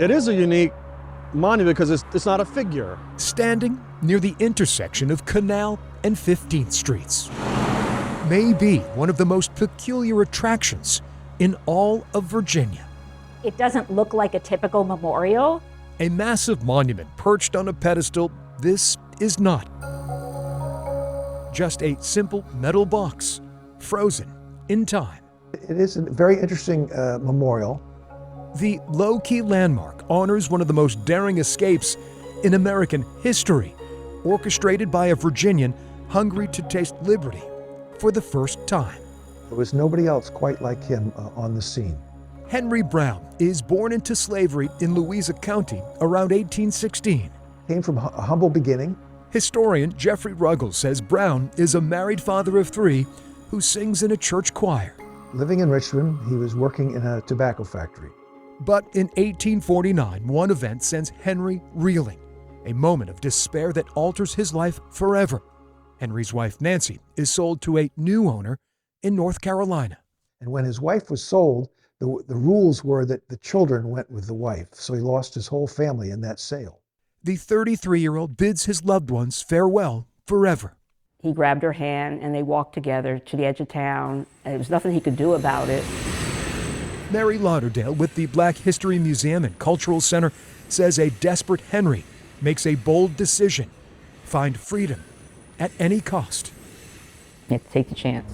It is a unique monument because it's not a figure. Standing near the intersection of Canal and 15th Streets. May be one of the most peculiar attractions in all of Virginia. It doesn't look like a typical memorial. A massive monument perched on a pedestal, this is not. Just a simple metal box, frozen in time. It is a very interesting memorial. The low-key landmark honors one of the most daring escapes in American history, orchestrated by a Virginian hungry to taste liberty for the first time. There was nobody else quite like him on the scene. Henry Brown is born into slavery in Louisa County around 1816. Came from a humble beginning. Historian Jeffrey Ruggles says Brown is a married father of 3 who sings in a church choir. Living in Richmond, he was working in a tobacco factory. But in 1849, one event sends Henry reeling, a moment of despair that alters his life forever. Henry's wife, Nancy, is sold to a new owner in North Carolina. And when his wife was sold, the rules were that the children went with the wife, so he lost his whole family in that sale. The 33-year-old bids his loved ones farewell forever. He grabbed her hand and they walked together to the edge of town. There was nothing he could do about it. Mary Lauderdale with the Black History Museum and Cultural Center says a desperate Henry makes a bold decision: find freedom at any cost. You have to take the chance.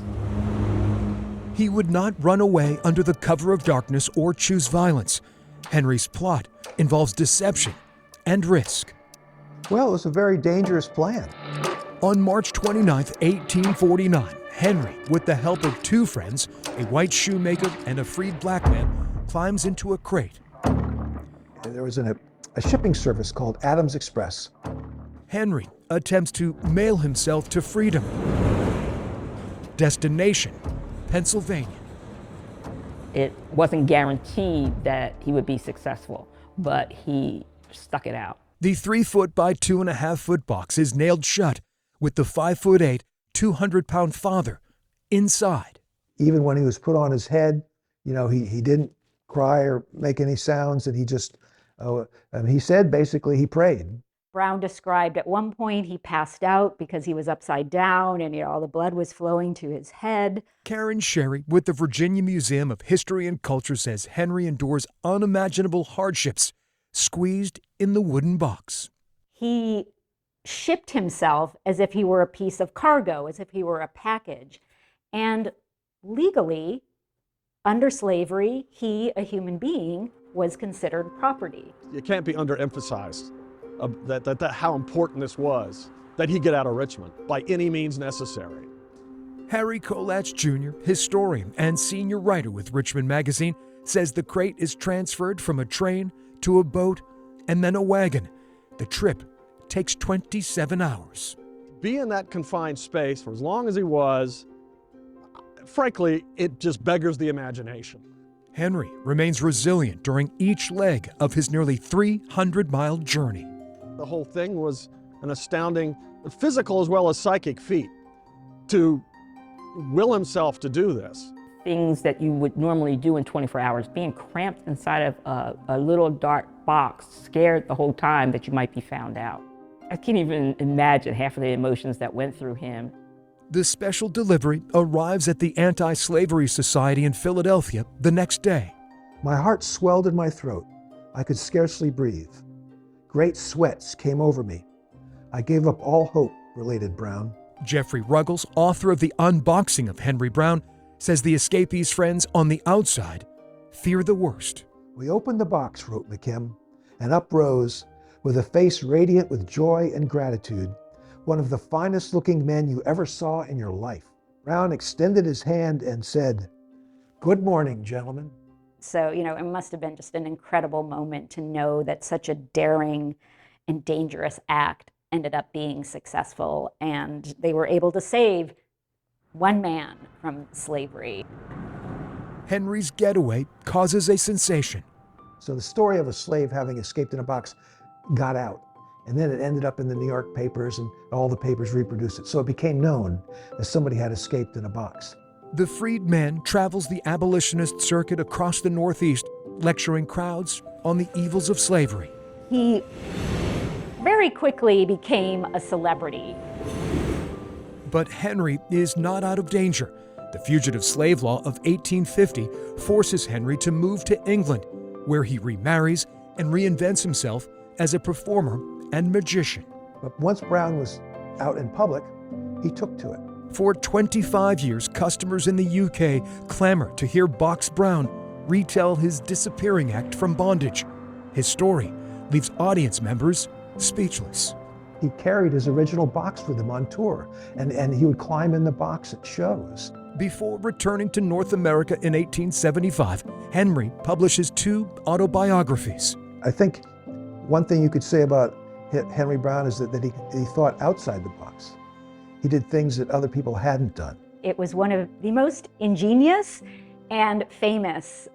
He would not run away under the cover of darkness or choose violence. Henry's plot involves deception and risk. Well, it was a very dangerous plan. On March 29, 1849, Henry, with the help of 2 friends, a white shoemaker and a freed black man, climbs into a crate. There was a shipping service called Adams Express. Henry attempts to mail himself to freedom. Destination, Pennsylvania. It wasn't guaranteed that he would be successful, but he stuck it out. The 3-foot by 2.5-foot box is nailed shut with the 5'8", 200-pound father inside. Even when he was put on his head, he didn't cry or make any sounds, and he just, he said basically he prayed. Brown described at one point he passed out because he was upside down and all the blood was flowing to his head. Karen Sherry with the Virginia Museum of History and Culture says Henry endures unimaginable hardships squeezed in the wooden box. He shipped himself as if he were a piece of cargo, as if he were a package. And legally, under slavery, he, a human being, was considered property. It can't be underemphasized that how important this was, that he get out of Richmond by any means necessary. Harry Kolatch Jr., historian and senior writer with Richmond Magazine, says the crate is transferred from a train to a boat and then a wagon. The trip takes 27 hours. Be in that confined space for as long as he was, frankly, it just beggars the imagination. Henry remains resilient during each leg of his nearly 300-mile journey. The whole thing was an astounding physical as well as psychic feat to will himself to do this. Things that you would normally do in 24 hours, being cramped inside of a little dark box, scared the whole time that you might be found out. I can't even imagine half of the emotions that went through him. The special delivery arrives at the Anti-Slavery Society in Philadelphia the next day. My heart swelled in my throat. I could scarcely breathe. Great sweats came over me. I gave up all hope, related Brown. Jeffrey Ruggles, author of The Unboxing of Henry Brown, says the escapee's friends on the outside fear the worst. We opened the box, wrote McKim, and up rose, with a face radiant with joy and gratitude, one of the finest looking men you ever saw in your life. Brown extended his hand and said, "Good morning, gentlemen." So, it must have been just an incredible moment to know that such a daring and dangerous act ended up being successful, and they were able to save one man from slavery. Henry's getaway causes a sensation. So the story of a slave having escaped in a box got out, and then it ended up in the New York papers, and all the papers reproduced it. So it became known as somebody had escaped in a box. The freed man travels the abolitionist circuit across the Northeast, lecturing crowds on the evils of slavery. He very quickly became a celebrity. But Henry is not out of danger. The Fugitive Slave Law of 1850 forces Henry to move to England, where he remarries and reinvents himself as a performer and magician. But once Brown was out in public, he took to it. For 25 years, customers in the UK clamor to hear Box Brown retell his disappearing act from bondage. His story leaves audience members speechless. He carried his original box with him on tour, and he would climb in the box at shows. Before returning to North America in 1875, Henry publishes 2 autobiographies. I think one thing you could say about Henry Brown is that he thought outside the box. He did things that other people hadn't done. It was one of the most ingenious and famous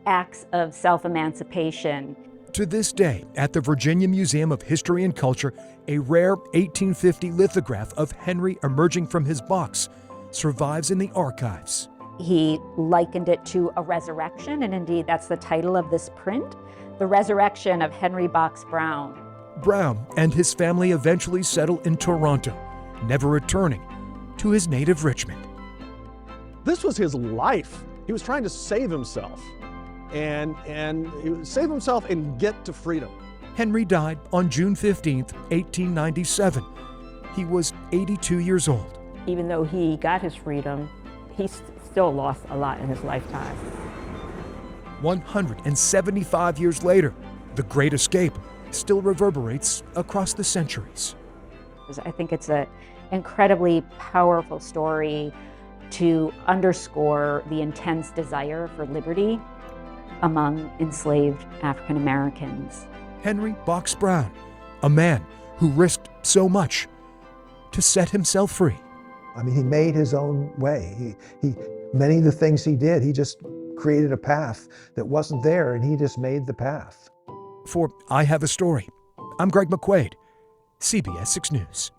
acts of self-emancipation. To this day, at the Virginia Museum of History and Culture, a rare 1850 lithograph of Henry emerging from his box survives in the archives. He likened it to a resurrection, and indeed that's the title of this print, The Resurrection of Henry Box Brown. Brown and his family eventually settle in Toronto, never returning to his native Richmond. This was his life. He was trying to save himself and he would save himself and get to freedom. Henry died on June 15, 1897. He was 82 years old. Even though he got his freedom, he still lost a lot in his lifetime. 175 years later, the Great Escape still reverberates across the centuries. I think it's an incredibly powerful story to underscore the intense desire for liberty among enslaved African Americans. Henry Box Brown, a man who risked so much to set himself free. I mean, he made his own way. Many of the things he did, he just created a path that wasn't there, and he just made the path. For I Have a Story, I'm Greg McQuaid, CBS 6 News.